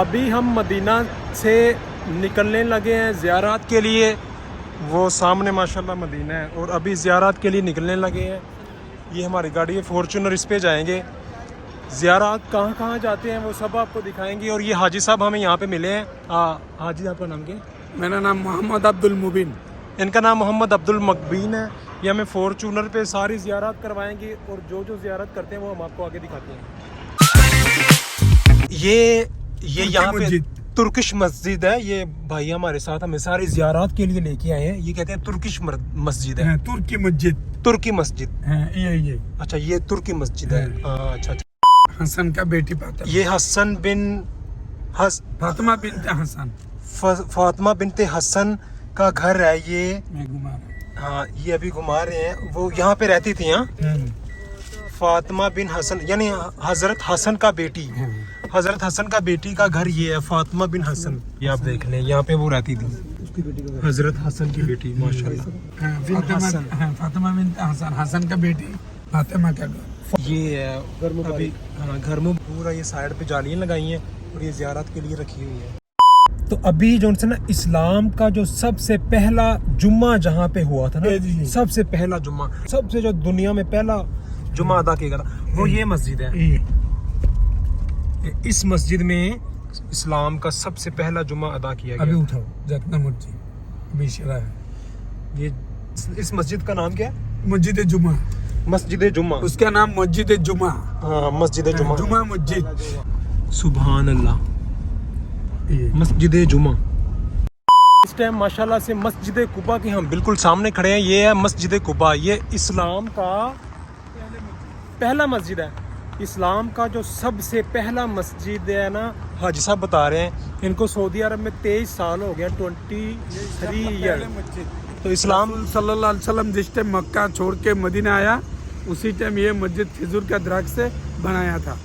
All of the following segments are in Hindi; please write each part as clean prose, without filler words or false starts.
अभी हम मदीना से निकलने लगे हैं ज़ियारत के लिए। वो सामने माशाल्लाह मदीना है और अभी ज़ियारत के लिए निकलने लगे हैं। ये हमारी गाड़ी है फॉर्च्यूनर, इस पे जाएंगे। ज़ियारत कहाँ कहाँ जाते हैं वो सब आपको दिखाएंगे। और ये हाजी साहब हमें यहाँ पे मिले हैं। हाजी, आपका नाम क्या है? मेरा नाम मोहम्मद अब्दुल मुबीन। इनका नाम मोहम्मद अब्दुल मकबीन है। ये हमें फॉर्च्यूनर पे सारी ज़ियारत करवाएंगे और जो जो ज़ियारत करते हैं वो हम आपको आगे दिखाते हैं। ये यहाँ पे तुर्किश मस्जिद है। ये भाई हमारे साथ हमें सारी ज़ियारत के लिए लेके आए हैं। ये कहते हैं तुर्किश मस्जिद है। तुर्की मस्जिद। तुर्की मस्जिद ये अच्छा, ये तुर्की मस्जिद है। अच्छा। हसन का बेटी फातिमा। ये हसन बिन फातिमा बिनते हसन। फातिमा बिनते हसन का घर है ये। मैं घुमा रहा हाँ, ये अभी घुमा रहे हैं। वो यहाँ पे रहती थी। हाँ, फातिमा बिन हसन यानी हजरत हसन का बेटी। हजरत हसन का बेटी का घर ये है, फातिमा बिन हसन। ये आप देख लें, यहाँ पे वो रहती थी, उसकी बेटी का घर। हजरत हसन की बेटी माशाल्लाह। फातिमा बिनते हसन, हसन का बेटी फातिमा का घर। ये है अभी घर में पूरा ये साइड पे जालियाँ लगाई हैं और ये ज़ियारत के लिए रखी हुई है। तो अभी जो ना इस्लाम का जो सबसे पहला जुम्मा जहाँ पे हुआ था ना, सबसे पहला जुम्मा, सबसे जो दुनिया में पहला जुम्मा अदा किया गया था, वो ये मस्जिद है। इस मस्जिद में इस्लाम का सबसे पहला जुम्मा अदा किया गया। अभी उठाओ जितना मर्जी, अभी इशारा है। ये इस मस्जिद का नाम क्या है? मस्जिद जुमा। मस्जिद जुम्मा, उसका नाम मस्जिद जुमा। हाँ, मस्जिद जुम्मा। जुमा मस्जिद। सुभान अल्लाह। मस्जिद जुम्मा। इस टाइम माशाल्लाह से मस्जिद कुबा के हम बिल्कुल सामने खड़े हैं। ये है मस्जिद कुबा। ये इस्लाम का पहला मस्जिद है। इस्लाम का जो सबसे पहला मस्जिद है ना, हाजी साहब बता रहे हैं इनको सऊदी अरब में 23 साल हो गया, 23 ईयर। तो इस्लाम सल्लल्लाहु अलैहि वसल्लम जिस टाइम मक्का छोड़ के मदीना आया, उसी टाइम ये मस्जिद खजूर का दरख्त से बनाया था।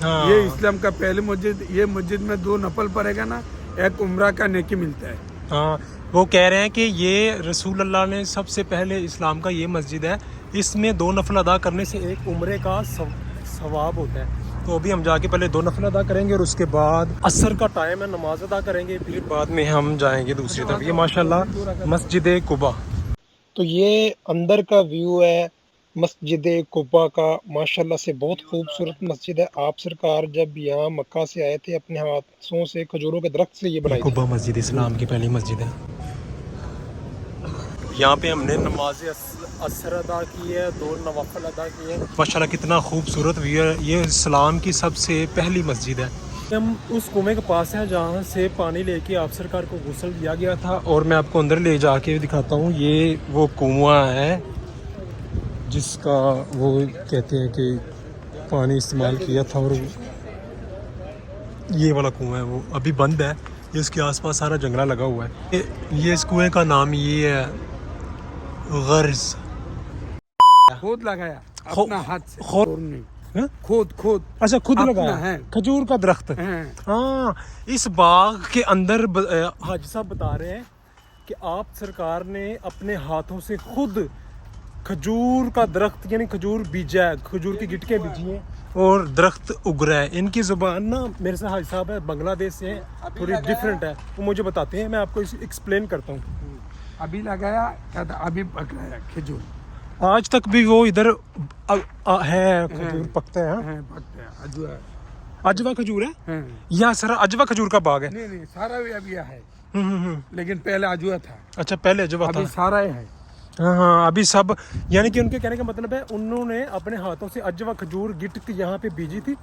हाँ। ये इस्लाम का पहले मस्जिद। ये मस्जिद में 2 नफल पड़ेगा ना, एक उम्रा का नेकी मिलता है। हाँ, वो कह रहे हैं कि ये रसूल अल्लाह ने सबसे पहले इस्लाम का ये मस्जिद है, इसमें 2 नफल अदा करने से एक उम्रे का सवाब होता है। तो अभी हम जाके पहले 2 नफल अदा करेंगे और उसके बाद असर का टाइम है, नमाज अदा करेंगे, फिर बाद में हम जाएंगे दूसरी तरफ। ये माशाल्लाह मस्जिद कुबा। तो ये अंदर का व्यू है मस्जिद कुबा का। माशाल्लाह से बहुत खूबसूरत मस्जिद है। आप सरकार जब यहाँ मक्का से आए थे, अपने हाथों से खजूरों के दरख्त से ये बनाई थी। कुबा मस्जिद इस्लाम की पहली मस्जिद है। यहाँ पे हमने नमाज असर अदा की है, 2 नवाफिल अदा किए हैं। माशाल्लाह कितना खूबसूरत व्यू है। ये इस्लाम की सबसे पहली मस्जिद है। हम उस कुएं के पास हैं जहाँ से पानी लेके आप सरकार को गुस्ल दिया गया था, और मैं आपको अंदर ले जाके दिखाता हूँ। ये वो कुआं है जिसका वो कहते हैं कि पानी इस्तेमाल किया था, और ये वाला कुआं है वो अभी बंद है। ये उसके आसपास सारा जंगला लगा हुआ है। ये इस कुएं का नाम ये है गर्ज। खोद लगाया अपना हाथ से। खोद अच्छा, खुद लगाया है खजूर का दरख्त। हाँ, इस बाग के अंदर हाजी साहब बता रहे हैं कि आप सरकार ने अपने हाथों से खुद खजूर का दरख्त यानी खजूर बीजा है, खजूर की गिटके बीजी हैं और दरख्त उग रहा है। इनकी जुबान ना, मेरे से हाजी साहब है बांग्लादेश से है, थोड़ी डिफरेंट है, वो मुझे बताते हैं, मैं आपको एक्सप्लेन करता हूँ। अभी लगाया, अभी पक रहा है खजूर। आज तक भी वो इधर है खजूर पकते हैं। पकते हैं। अजवा, अजवा खजूर है या सर अजवा खजूर का बाग है? नहीं, सारा भी अभी है। लेकिन पहले अजवा था। अच्छा, पहले अजवा था। अभी सारा है। हाँ, अभी सब, यानी कि उनके कहने का मतलब है उन्होंने अपने हाथों से अजवा खजूर गिट के यहाँ पे बीजी थी,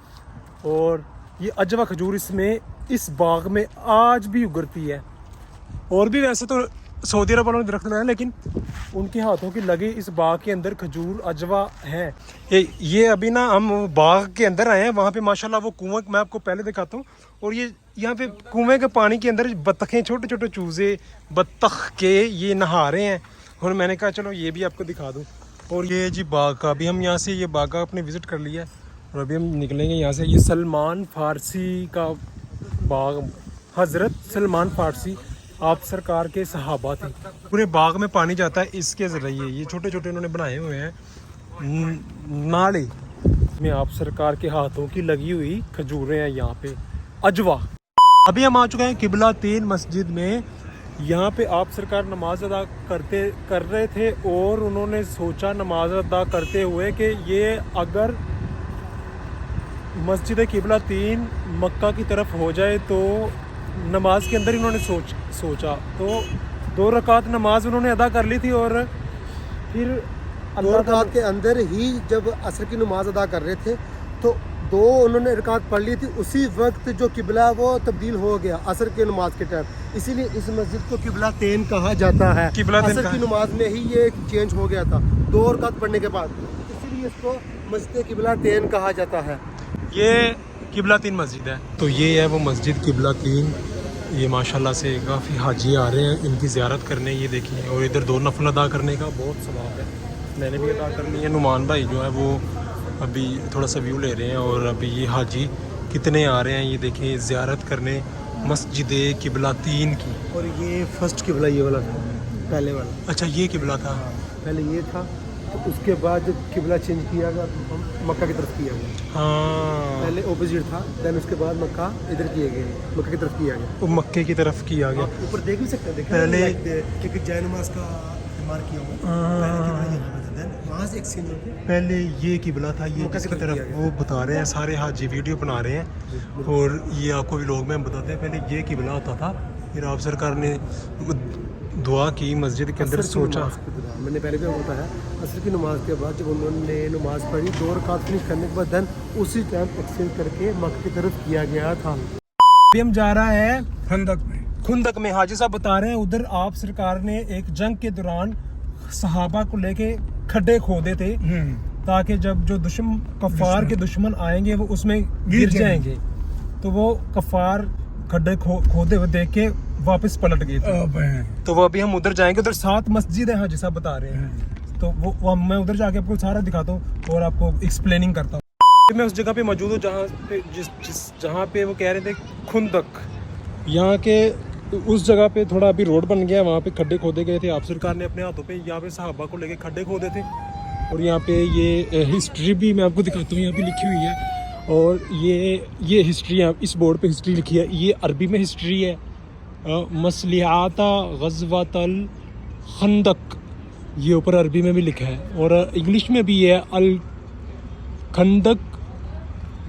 और ये अजवा खजूर इसमें इस बाग में आज भी उगरती है। और भी वैसे तो सऊदी अरब वालों ने दरख्त लगाया, लेकिन उनके हाथों की लगे इस बाग के अंदर खजूर अजवा है। ये अभी ना हम बाग के अंदर आए हैं, वहाँ पे माशाल्लाह वो कुआं मैं आपको पहले दिखाता हूँ। और ये यहाँ पे कुएं के पानी के अंदर बत्तखें, छोटे छोटे चूजे बत्तख के ये नहा रहे हैं, और मैंने कहा चलो ये भी आपको दिखा दूँ। और ये जी बाग का, अभी हम यहाँ से ये बाग का अपने विज़िट कर लिया, और अभी हम निकलेंगे यहाँ से। ये सलमान फ़ारसी का बाग, हज़रत सलमान फ़ारसी आप सरकार के सहाबा थे। पूरे बाग में पानी जाता है इसके ज़रिए। ये छोटे छोटे उन्होंने बनाए हुए हैं नाले में आप सरकार के हाथों की लगी हुई खजूरें हैं यहाँ पे, अजवा। अभी हम आ चुके हैं किबला 3 मस्जिद में। यहाँ पे आप सरकार नमाज अदा कर रहे थे और उन्होंने सोचा नमाज अदा करते हुए कि ये अगर मस्जिद किबला 3 मक्का की तरफ हो जाए तो नमाज के अंदर इन्होंने सोचा तो 2 रकात नमाज उन्होंने अदा कर ली थी और फिर 2 रकात के अंदर ही जब असर की नमाज अदा कर रहे थे तो 2 उन्होंने रकात पढ़ ली थी। उसी वक्त जो किबला वो तब्दील हो गया असर की नमाज के टाइम, इसीलिए इस मस्जिद को किबला 3 कहा जाता है। असर की नमाज में ही ये चेंज हो गया था 2 रकात पढ़ने के बाद, इसीलिए इसको मस्जिद किबला 3 कहा जाता है। ये किबला 3 मस्जिद है। तो ये है वो मस्जिद किबला 3। ये माशाल्लाह से काफ़ी हाजी आ रहे हैं इनकी ज़ियारत करने, ये देखिए। और इधर 2 नफल अदा करने का बहुत सवाब है, मैंने भी अदा कर ली है। नुमान भाई जो है वो अभी थोड़ा सा व्यू ले रहे हैं। और अभी ये हाजी कितने आ रहे हैं ये देखिए ज़ियारत करने मस्जिद किबला 3 की। और ये फर्स्ट किबला ये वाला था, पहले वाला। अच्छा ये किबला था, पहले ये था, तो उसके बाद जब किबला चेंज किया गया तो मक्का की तरफ किया गया। हाँ पहले ऑपोजिट था, देन उसके बाद मक्का इधर किए गए, मक्का की तरफ किया गया। वो मक्के की तरफ किया गया। आप ऊपर देख भी सकते हैं, पहले एक जय नमाज का मार्क किया हुआ, वहाँ से एक सीन पहले ये किबला था, ये किसकी तरफ वो बता रहे हैं, सारे हाजी वीडियो बना रहे हैं। और ये आपको भी लोग में बताते हैं पहले ये किबला होता था, फिर आप सरकार ने दुआ की मस्जिद के अंदर सोचा। मैंने पहले भी बताया, असर की नमाज के बाद जब उन्होंने नमाज पढ़ी 2 रकात फिनिश करने के बाद देन उसी टाइम एक्सचेंज करके मक्का की तरफ किया गया था। अभी हम जा रहा है खुंदक में। हाजी साहब बता रहे हैं उधर आप सरकार ने एक जंग के दौरान सहाबा को लेके खड्डे खोदे थे ताकि जब जो कफार के दुश्मन आएंगे वो उसमें गिर जाएंगे। तो वो कफार खड्डे खोदे हुए देख के वापस पलट गए थे। तो वो अभी हम उधर जाएंगे। उधर 7 मस्जिद है हाजी साहब बता रहे हैं। तो वो मैं उधर जाके आपको सारा दिखाता हूँ और आपको एक्सप्लेनिंग करता हूँ। मैं उस जगह पे मौजूद हूँ जहाँ पे वो कह रहे थे खुंदक। यहाँ के उस जगह पे थोड़ा अभी रोड बन गया है, वहाँ पे खड्डे खोदे गए थे। आप सरकार ने अपने हाथों पे यहाँ पे सहाबा को लेके खड्डे खोदे थे। और यहाँ पे ये हिस्ट्री भी मैं आपको दिखाता हूँ, यहाँ पे लिखी हुई है। और ये हिस्ट्री है, इस बोर्ड पे हिस्ट्री लिखी है, ये अरबी में हिस्ट्री है। मसलियाता गज़वतल खंदक, ये ऊपर अरबी में भी लिखा है। और इंग्लिश में भी है अल खंदक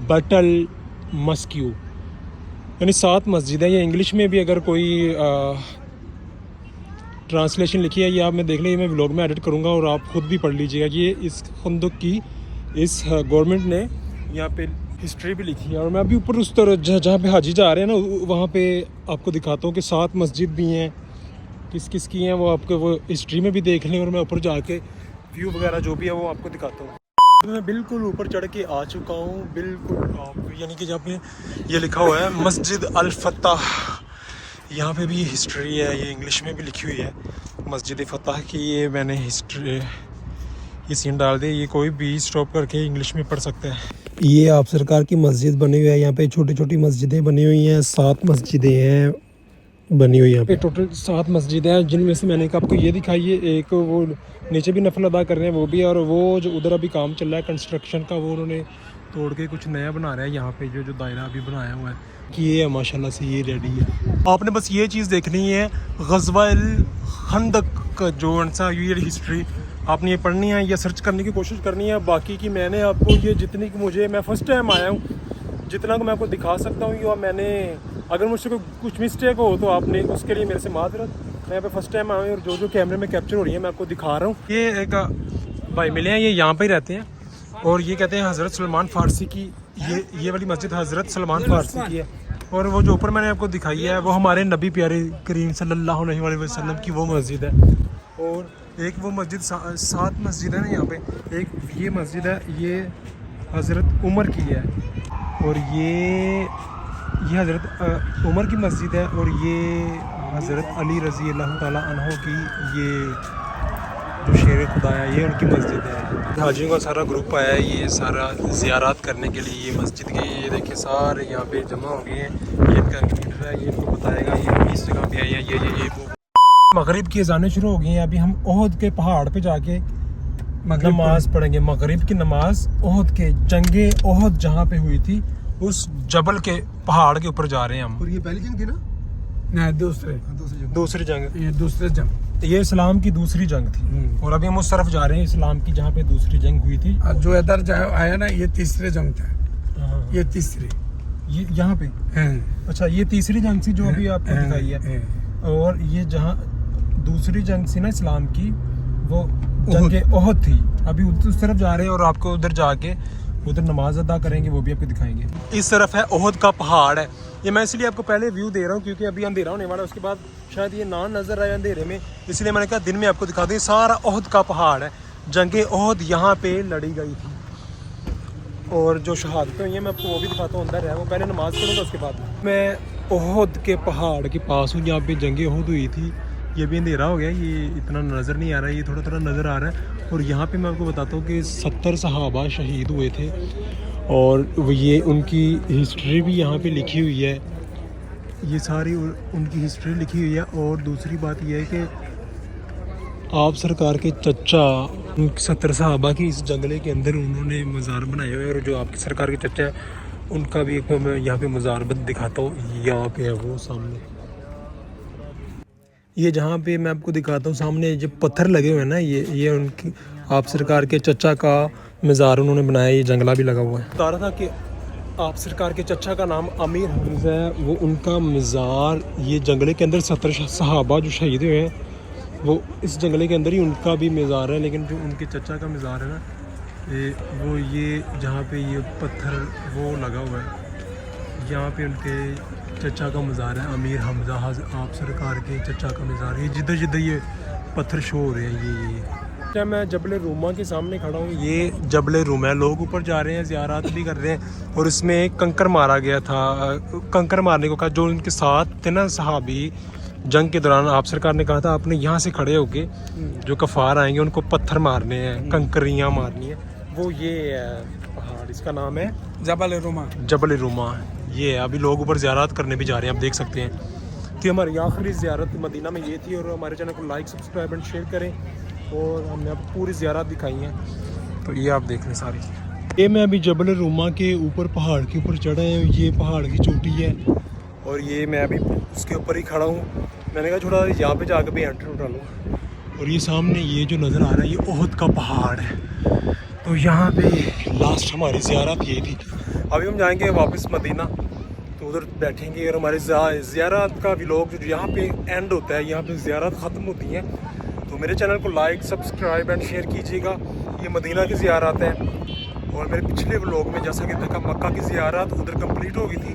बटल मस्क्यू, यानी 7 मस्जिद है। ये इंग्लिश में भी अगर कोई ट्रांसलेशन लिखी है ये आप मैं देख लें, मैं व्लॉग में एडिट करूँगा और आप खुद भी पढ़ लीजिएगा। ये इस खंदक की इस गवर्नमेंट ने यहाँ पे हिस्ट्री भी लिखी है। और मैं अभी ऊपर उस तरह जहाँ पे हाजी जा रहे हैं ना, वहाँ पे आपको दिखाता हूँ कि 7 मस्जिद भी हैं, किस किस की हैं वो आपको वो हिस्ट्री में भी देख लें। और मैं ऊपर जाके व्यू वगैरह जो भी है वो आपको दिखाता हूँ। तो मैं बिल्कुल ऊपर चढ़ के आ चुका हूँ, बिल्कुल यानी कि जहाँ पे ये लिखा हुआ है मस्जिद अल फतह, यहाँ पे भी हिस्ट्री है, ये इंग्लिश में भी लिखी हुई है मस्जिद फतह की। ये मैंने हिस्ट्री ये सीन डाल दिया, ये कोई भी स्टॉप करके इंग्लिश में पढ़ सकते हैं। ये आप सरकार की मस्जिद बनी हुई है, यहाँ पे छोटी छोटी मस्जिदें बनी हुई हैं, 7 मस्जिदें हैं बनी हुई है। टोटल 7 मस्जिद हैं, जिनमें से मैंने आपको ये दिखाई है, एक वो नीचे भी नफल अदा कर रहे हैं वो भी है। और वो जो उधर अभी काम चल रहा है कंस्ट्रक्शन का, वो उन्होंने तोड़ के कुछ नया बना रहा है। यहाँ पे जो दायरा अभी बनाया हुआ है कि ये माशाल्लाह से ये रेडी है। आपने बस ये चीज़ देखनी है, ग़ज़वा-उल खंदक का जो आंसर ये हिस्ट्री आपने ये पढ़नी है या सर्च करने की कोशिश करनी है। बाकी की मैंने आपको ये जितनी की मैं फ़र्स्ट टाइम आया हूँ, जितना को मैं आपको दिखा सकता हूँ, या मैंने अगर मुझसे कुछ मिस्टेक हो तो आपने उसके लिए मेरे से माजरत। मैं यहाँ पे फर्स्ट टाइम आया हूँ और जो कैमरे में कैप्चर हो रही है मैं आपको दिखा रहा हूँ। ये एक भाई मिले हैं, ये यहाँ पे ही रहते हैं और ये कहते हैं हज़रत सलमान फ़ारसी की ये वाली मस्जिद हज़रत सलमान फ़ारसी की है। और वो जो ऊपर मैंने आपको दिखाई है वो हमारे नबी प्यारे करीम सल्लल्लाहु अलैहि वसल्लम की वो मस्जिद है। और एक वो मस्जिद 7 मस्जिद है ना यहाँ पे, एक ये मस्जिद है, ये हज़रत उमर की है। और ये हज़रत उमर की मस्जिद है। और ये हज़रत अली रज़ी अल्लाह ताला अन्हो की ये जो शेर खुदा है ये उनकी मस्जिद है। हाजियों का सारा ग्रुप आया है ये सारा ज़ियारत करने के लिए ये मस्जिद के। ये देखिए सारे यहाँ पे जमा हो गए हैं। ये इनका लीडर है, ये इनको बताएगा ये इस जगह पे है ये वो। मगरिब की अज़ानें शुरू हो गई हैं। अभी हम ओहद के पहाड़ पे जाके नमाज पढ़ेंगे, मगरिब की नमाज। ओहद के जंगे ओहद जहाँ पे हुई थी उस जबल के पहाड़ के ऊपर जा रहे हैं हम। और ये पहली जंग थी ना? नहीं, दूसरे दूसरी जंग। दूसरी जंग, ये दूसरे जंग। ये इस्लाम की दूसरी जंग थी और अभी हम उस तरफ जा रहे हैं इस्लाम की जहाँ पे दूसरी जंग हुई थी। और जो इधर आया ना, ये तीसरे जंग था। हाँ, ये तीसरी ये यहाँ पे। है। अच्छा, ये तीसरी जंग थी जो अभी आपको दिखाई है। और ये जहाँ दूसरी जंग थी ना इस्लाम की, वो जंग ओहद थी। अभी उस तरफ जा रहे हैं और आपको उधर जाके उधर नमाज अदा करेंगे, वो भी आपको दिखाएंगे। इस तरफ है ओहद का पहाड़ है। ये मैं इसलिए आपको पहले व्यू दे रहा हूँ क्योंकि अभी अंधेरा होने वाला है, उसके बाद शायद ये ना नज़र आए अंधेरे में, इसलिए मैंने कहा दिन में आपको दिखा दूँ। सारा ओहद का पहाड़ है। जंग ओहद यहाँ पे लड़ी गई थी और जो शहादतें हुई हैं मैं आपको वो भी दिखाता हूँ। अंदर है वो, पहले नमाज पढ़ूँगा उसके बाद। मैं ओहद के पहाड़ के पास हूँ जहाँ पे जंग ओहद हुई थी। ये भी अंधेरा हो गया, ये इतना नज़र नहीं आ रहा है, ये थोड़ा थोड़ा नज़र आ रहा है। और यहाँ पे मैं आपको बताता हूँ कि 70 सहाबा शहीद हुए थे और ये उनकी हिस्ट्री भी यहाँ पे लिखी हुई है। ये सारी उनकी हिस्ट्री लिखी हुई है। और दूसरी बात यह है कि आप सरकार के चचा 70 सहाबा की इस जंगले के अंदर उन्होंने मज़ार बनाए हुए हैं। और जो आपकी सरकार के चचा हैं उनका भी एक मैं यहाँ पे मज़ार दिखाता हूँ। यहाँ पे है वो सामने, ये जहाँ पे मैं आपको दिखाता हूँ सामने जो पत्थर लगे हुए हैं ना, ये उनकी आप सरकार के चचा का मज़ार उन्होंने बनाया। ये जंगला भी लगा हुआ है। बता रहा था कि आप सरकार के चचा का नाम अमीर हमज़ा है, वो उनका मज़ार ये जंगले के अंदर 70 सहाबा जो शहीद हुए हैं वो इस जंगले के अंदर ही उनका भी मज़ार है। लेकिन जो उनके चचा का मज़ार है ना, वो ये जहाँ पे ये पत्थर वो लगा हुआ है, यहाँ पे उनके चचा का मज़ार है, अमीर हमज़ा आप सरकार के चचा का मज़ार। ये जिधर जिधर ये पत्थर शो हो रहे हैं ये मैं जबल रूमा के सामने खड़ा हूँ। ये जबल रूमा है, लोग ऊपर जा रहे हैं, ज़ियारत भी कर रहे हैं। और इसमें कंकर मारा गया था, कंकर मारने को कहा जो उनके साथ थे ना सहाबी जंग के दौरान। आप सरकार ने कहा था आपने यहाँ से खड़े होके जो कफ़ार आएंगे उनको पत्थर मारने हैं, कंकरियाँ मारनी है। वो ये पहाड़, इसका नाम है जबल रूमा। जबल रूमा ये है। अभी लोग ऊपर ज़ियारत करने भी जा रहे हैं, आप देख सकते हैं कि हमारी आखिरी ज़ियारत मदीना में ये थी। और हमारे चैनल को लाइक सब्सक्राइब एंड शेयर करें। और हमने अब पूरी ज़ियारत दिखाई है, तो ये आप देख लें सारी। ये मैं अभी जबल रूमा के ऊपर पहाड़ के ऊपर चढ़ा है, ये पहाड़ की चोटी है और ये मैं अभी उसके ऊपर ही खड़ा हूँ। मैंने कहा थोड़ा यहाँ पे जाकर भी एंट्री उठा लूँ। और ये सामने ये जो नज़र आ रहा है ये ओहद का पहाड़ है। तो यहाँ पे लास्ट हमारी ज़ियारत ये थी। अभी हम जाएंगे वापस मदीना, तो उधर बैठेंगे और हमारे ज़ियारत का व्लॉग जो यहाँ पे एंड होता है, यहाँ पे ज़ियारत ख़त्म होती है। तो मेरे चैनल को लाइक सब्सक्राइब एंड शेयर कीजिएगा। ये मदीना की ज़ियारत है। और मेरे पिछले व्लॉग में जैसा कि देखा मक्का की ज़ियारत उधर कंप्लीट हो गई थी,